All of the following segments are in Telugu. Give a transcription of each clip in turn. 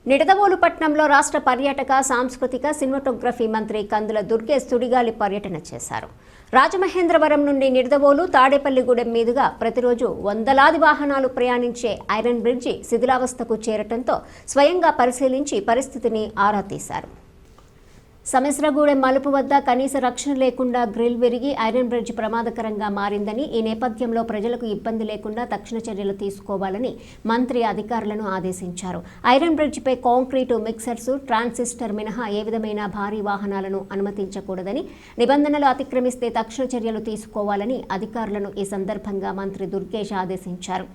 నిడదవోలు పట్టణంలో రాష్ట్ర పర్యాటక సాంస్కృతిక సినిమాటోగ్రఫీ మంత్రి కందుల దుర్గేష్ సుడిగాలి పర్యటన చేశారు. రాజమహేంద్రవరం నుండి నిడదవోలు తాడేపల్లిగూడెం మీదుగా ప్రతిరోజు వందలాది వాహనాలు ప్రయాణించే ఐరన్ బ్రిడ్జి శిథిలావస్థకు చేరటంతో స్వయంగా పరిశీలించి పరిస్థితిని ఆరా తీశారు. సమేశ్వరగూడెం మలుపు వద్ద కనీస రక్షణ లేకుండా గ్రిల్ విరిగి ఐరన్ బ్రిడ్జ్ ప్రమాదకరంగా మారిందని, ఈ నేపథ్యంలో ప్రజలకు ఇబ్బంది లేకుండా తక్షణ చర్యలు తీసుకోవాలని మంత్రి అధికారులను ఆదేశించారు. ఐరన్ బ్రిడ్జిపై కాంక్రీటు మిక్సర్స్, ట్రాన్సిస్టర్ మినహా ఏ విధమైన భారీ వాహనాలను అనుమతించకూడదని, నిబంధనలు అతిక్రమిస్తే తక్షణ చర్యలు తీసుకోవాలని అధికారులను ఈ సందర్భంగా మంత్రి దుర్గేష్ ఆదేశించారు.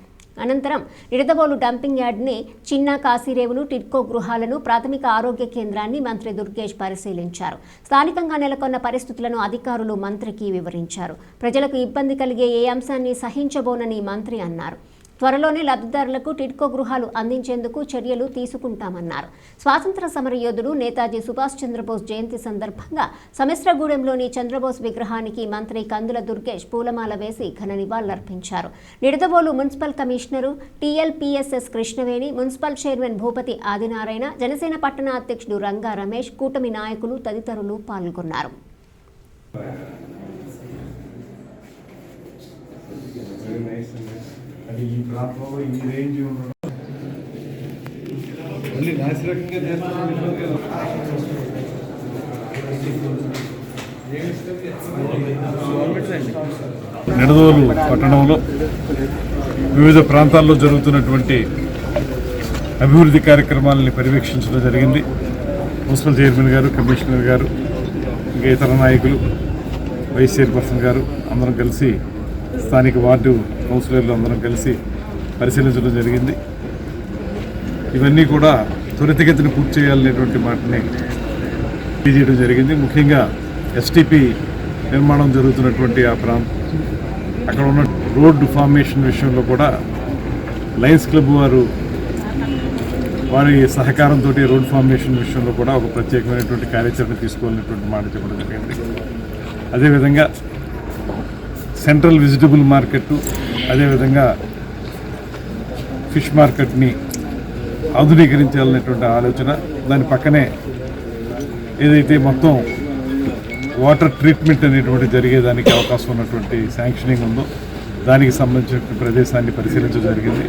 అనంతరం నిడదవోలు డంపింగ్ యార్డ్ని, చిన్న కాశీరేవును, టిడ్కో గృహాలను, ప్రాథమిక ఆరోగ్య కేంద్రాన్ని మంత్రి దుర్గేష్ పరిశీలించారు. స్థానికంగా నెలకొన్న పరిస్థితులను అధికారులు మంత్రికి వివరించారు. ప్రజలకు ఇబ్బంది కలిగే ఏ అంశాన్ని సహించబోనని మంత్రి అన్నారు. త్వరలోనే లబ్ధిదారులకు టిడ్కో గృహాలు అందించేందుకు చర్యలు తీసుకుంటామన్నారు. స్వాతంత్ర సమర యోధుడు నేతాజీ సుభాష్ చంద్రబోస్ జయంతి సందర్భంగా సమేశ్వరగూడెంలోని చంద్రబోస్ విగ్రహానికి మంత్రి కందుల దుర్గేష్ పూలమాల వేసి ఘన నివాళులర్పించారు. Nidadavolu municipal commissioner TLPSS Krishnaveni, municipal chairman Bhupathi Adinarayana, Janasena పట్టణ అధ్యక్షుడు రంగా రమేష్, కూటమి నాయకులు తదితరులు పాల్గొన్నారు. అది ఈ ప్రాంతంలో ఈ రేంజ్ ఉండడం మళ్ళీ నాసిరకంగా నిడదవోలు పట్టణంలో వివిధ ప్రాంతాల్లో జరుగుతున్నటువంటి అభివృద్ధి కార్యక్రమాలని పర్యవేక్షించడం జరిగింది. మున్సిపల్ చైర్మన్ గారు, కమిషనర్ గారు, ఇంకా ఇతర నాయకులు, వైస్ చైర్పర్సన్ గారు అందరం కలిసి, స్థానిక వార్డు కౌన్సిలర్లు అందరం కలిసి పరిశీలించడం జరిగింది. ఇవన్నీ కూడా త్వరితగతిన పూర్తి చేయాలనేటువంటి మాటని తెలియజేయడం జరిగింది. ముఖ్యంగా ఎస్టీపీ నిర్మాణం జరుగుతున్నటువంటి ఆ ప్రాంతం, అక్కడ ఉన్న రోడ్డు ఫార్మేషన్ విషయంలో కూడా లయన్స్ క్లబ్ వారి సహకారంతో రోడ్ ఫార్మేషన్ విషయంలో కూడా ఒక ప్రత్యేకమైనటువంటి కార్యాచరణ తీసుకోవాలనేటువంటి మాట చెప్పడం జరిగింది. అదేవిధంగా సెంట్రల్ వెజిటబుల్ మార్కెట్, అదేవిధంగా ఫిష్ మార్కెట్ని ఆధునీకరించాలనేటువంటి ఆలోచన, దాని పక్కనే ఏదైతే మొత్తం వాటర్ ట్రీట్మెంట్ అనేటువంటి జరిగేదానికి అవకాశం ఉన్నటువంటి శాంక్షనింగ్ ఉందో దానికి సంబంధించిన ప్రదేశాన్ని పరిశీలించడం జరిగింది.